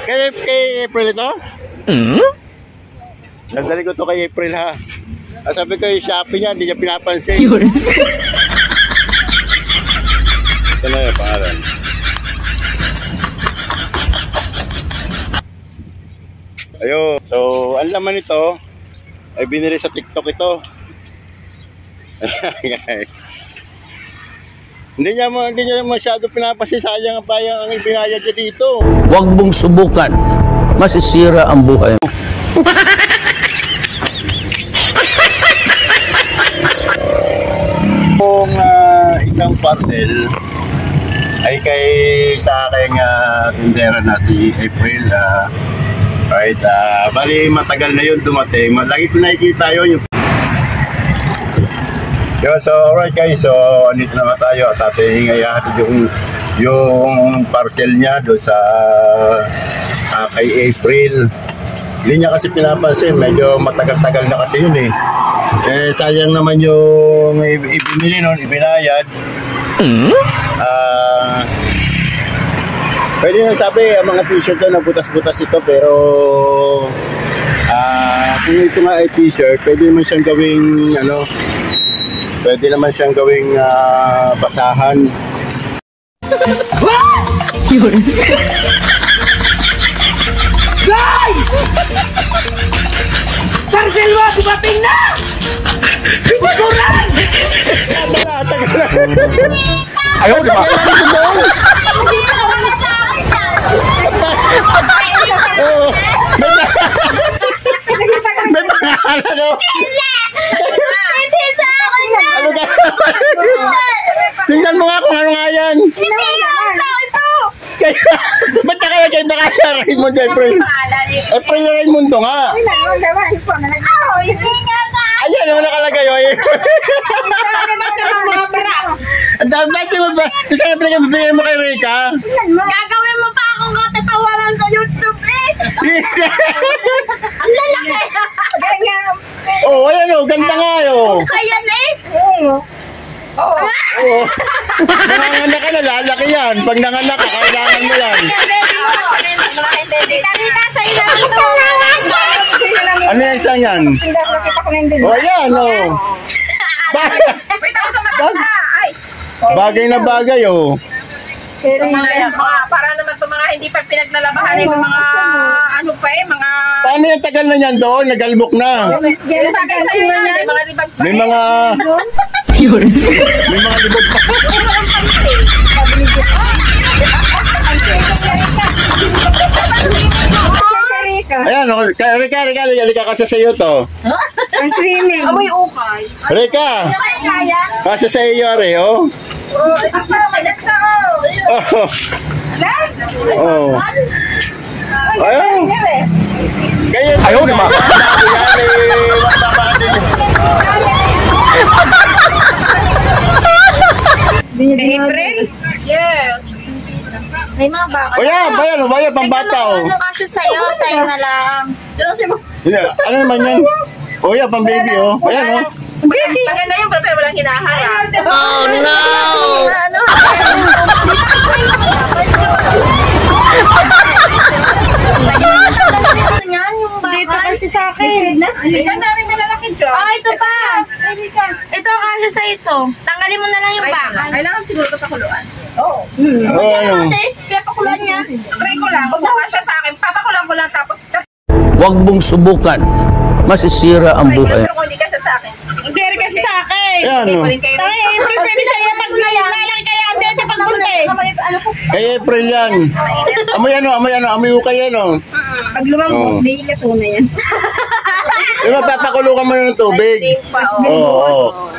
Kay April ito? Nadali ko to kay April ha. Sabi ko yung Shopee niya, hindi niya pinapansin. Ito na yung pangalan. Ayun. So, ang laman nito ay binili sa TikTok ito. Guys. Hindi niya masyado pinapansin, sayang ang bayang ang ibinayad niya dito. Huwag mong subukan. Masisira ang buhay. Kung isang parcel ay kay sa aking tindera na si April. Right, bali matagal na yun dumating. Lagi ko nakikita yun. So alright guys, so andito na tayo at ating ihahatid yung parcel niya doon sa kay April. Hindi niya kasi pinapansin, medyo matagal-tagal na kasi yun eh. Sayang naman yung ibinili nun, ibinayad. Pwede nang sabi, ang mga t-shirt na butas-butas ito, pero kung ito nga ay t-shirt, pwede naman siyang gawing pwede naman siyang gawing basahan. Day! Parcel mo, dumating na! Biguran! Ayaw, di ba? May pangalan, no? Hindi sa akin na! Ano ka? Tingnan mo nga kung ano nga yan. Hindi nga ito! Ba't na kaya kay Bakala Raymundo April? April Raymundo nga. Hindi nga sa akin! Ayan, ano nakalagay o? Ang dami mo ba? Isa na pinagabibigay mo kay Rika? Gagawin mo pa akong katatawanan sa YouTube eh! Ang lalaki! Oo, ayan o, ganda nga o. Kaya na eh! Oo. Nanganganak ka na, lalaki yan. Pag nanganak ka, kailangan mo yan. Dita sa ilang ito! Ano yung isang yan? O, ayan o. Bagay na bagay o. Para naman itong mga hindi pa pinaglalabahan yung mga ano pa mga... Paano yung tagal na yan doon? Nagalbok na. Sagay sa'yo yan, may mga libag pa. May mga... May mga libog pa. Ayan o. Rika kasi sa'yo to. Ang swimming! Amoy ukay. Rika! Kasi sa iyo rin o. Ito pa, may laksa ko. Oh. Ayun. Kaya ayaw di ba? April? Yes. May mga baka. O yan, bayan, pambata o. Ano kasi sa'yo? Sa'yo na lang. Ano naman yan? O yan, pang baby o. Ayan o. Maganda yung pero walang hinaharap. Oh no! Ano? Yan, yung baka. Kasi sa akin. Ang dami malalaki dyan. Oh, ito pa. Ito kasi sa ito. Tanggalin mo na lang yung baka. Kailangan siguro ito pakuluan. Oo. Ano? Kaya pakuluan niya. Try ko lang. Kung mukha siya sa akin, papakulan ko lang tapos Huwag mong subukan. Masisira ang buhay. pero kung hindi ka siya sa akin. Hindi rin kasi sa akin. Ayan o. Kunin kayo. Ay, April, pwede sa'yo pag nalang kaya ate sa pagbuntis. Kay April yan. Amoy ukay yan o. Pag lumambot, may ilato na yan. Diba, papakulukan mo na ng tubig. Oo.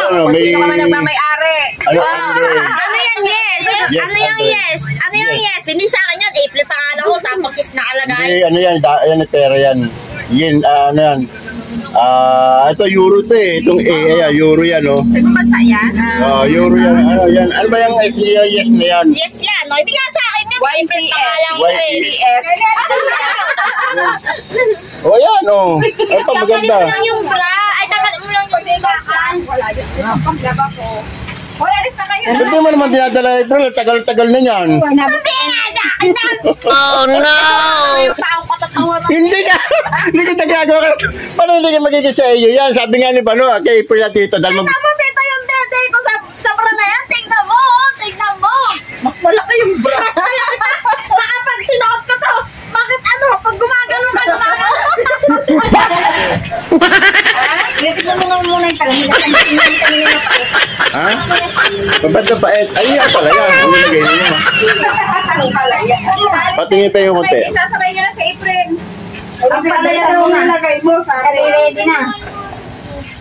Kung sino ka man nagmamayari. Ano yan, yes? Ano yung yes? Ano yung yes? Hindi sa akin yan. April pangalan ko, tapos is nakalagay. Hindi, ano yan, ayan na pera yan. Yen, ano yan. Ito euro to eh. Itong ayan, euro yan o. Ibang bansa yan? Euro yan. Ano yan? Ano ba yung yes na yan? Yes yan, no? Hindi nga sa akin yan. April pangalan ko eh. YCS. O yan o. Ano pa maganda? Tagalin mo lang yung bra. Ay, tagalin mo lang yung bigakan. Wala yun. Paglaba ko. Hoy, alis na kayo. Hindi mo naman dinadala April. Tagal-tagal na yan. Hindi nga akin na! Oh no! Yung taong katatawa mo. Hindi ka! Hindi kita ginagawa ka! Paano hindi ka magiging sa iyo yan? Sabi nga ni Bano, kay April at Tito, dahil Tingnan mo, Tito, yung dede ko sa bra na yan. Tingnan mo, oh, tingnan mo. Mas malaki yung bra. Mas malaki. Baka pag sinuot ko to, bakit ano, pag gumagano ka na Tingnan mo nga muna yung kalamit. Ha? Babat na paet. Ay, yan pala yan. Ang nilagay niyo. Patingin pa yung konti. Sasabay niya na sa April. Ang palaya daw ang nilagay mo sa Ready na.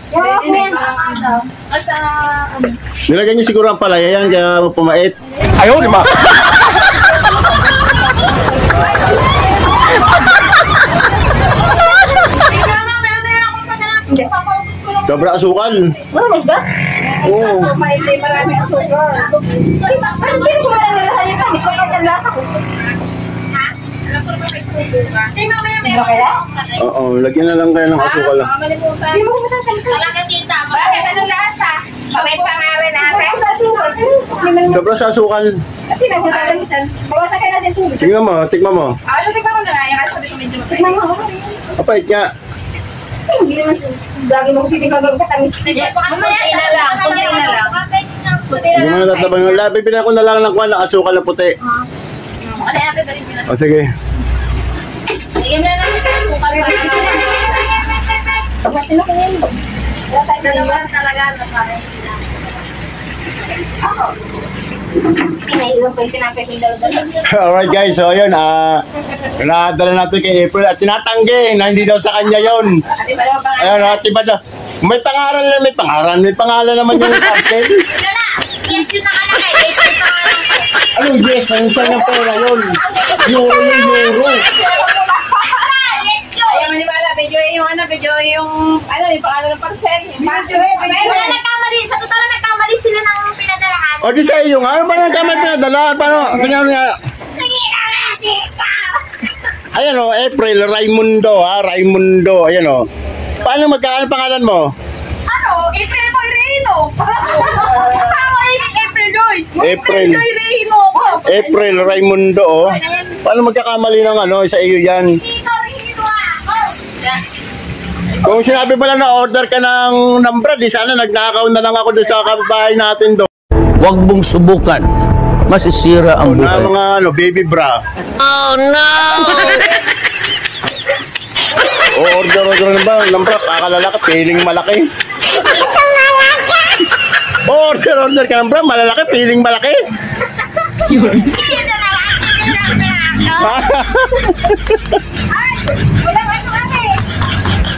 Ready na yung ano. Asa, Nilagay niyo siguro ang palaya yan, kaya pumait. Ayaw, di ba? Sobra asukal. Oh, ba? Oo. May marami asukal. Hindi ko malalahan ito. Gusto ko ng lasa ko. Tingnan mo yung Oo, lagyan na lang kayo ng asukal. Makalimutan. Hindi mo masasalita. Talaga tita. Bakit anong lasa? Pamit pa nga rin natin. Sobra sa asukal. Bawasan kayo natin tubig. Tingnan mo, tikman mo. Ano, tingnan ko na nga. Yung sabi ko medyo mapait. Apait nga. Hindi naman lagi mo kasi tingnan katamis. Kunti na lang. Kunti na lang. Hindi mo natatabang yung labi. Bibilan ko na lang ng kwan ng asukal na puti. Ano yung ate, dali nila. O sige. Bigyan mo na natin yung bukal pa. Dalawa talaga na parang. Pinaiwan ko yung tinapit yung dalawa. Alright guys, so ayun, nadala natin kay April at tinatanggi na hindi daw sa kanya yon. Ate, ba daw ba? Ayun, diba daw, may pangalan naman yung parcel. Wala! Yes, yun nakalagay. Yes, yun nakalagay. Anong yes? Ang saan ng pera yun? Euro yung euro. Yes, yun! Ayaw maniwala. Video yung ano, video yung yung pangalan ng parcel. Wala nagkamali. Sa totoo na nagkamali sila ng pinadalahan. O di sa iyo nga, ano ba nang kamay pinadala? Paano? Tingnan nga. Nagina nga, tita! Ayan o, April, Raimundo ha, Raimundo. Ayan o. Paano magkakaano pangalan mo? Ano? April Boy Reino. Tama yung April Joy. April. Joy Reino. April, Raimundo o. Paano magkakamali ng ano, sa iyo yan? Tito, rito ako! Kung sinabi pala na order ka ng brad, di sana nagnakaw na lang ako doon sa kababahay natin doon. Huwag mong subukan. Masisira ang Na buhay. mga ano, baby bra. Oh no! O order na ba ng bra, kakalala ka, piling malaki. Order ka ng bra, malalaki, piling malaki. Wala ba ito ate?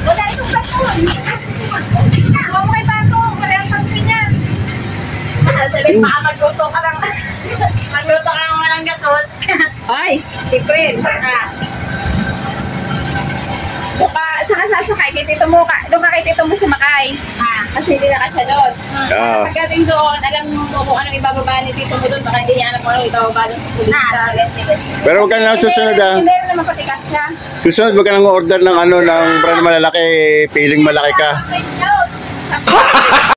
Wala itong gasol. Huwag may bato. Wala ang pangkin yan. Sabi, baka magluto ka lang. Magluto ka lang walang gasol. Ay, April. Saka sasakay kay Tito mo doon ka kay Tito mo sumakay. Kasi hindi na ka siya doon. Pagdating doon, alam mo kung anong ibababa ni Tito mo doon, baka hindi niya alam kung anong ibababa doon sa pulis. Pero huwag ka na susunod ha. Hindi rin naman patikas siya. Susunod, huwag ka nang order ng ano, ng bra na malalaki, piling malaki ka. Wait, no.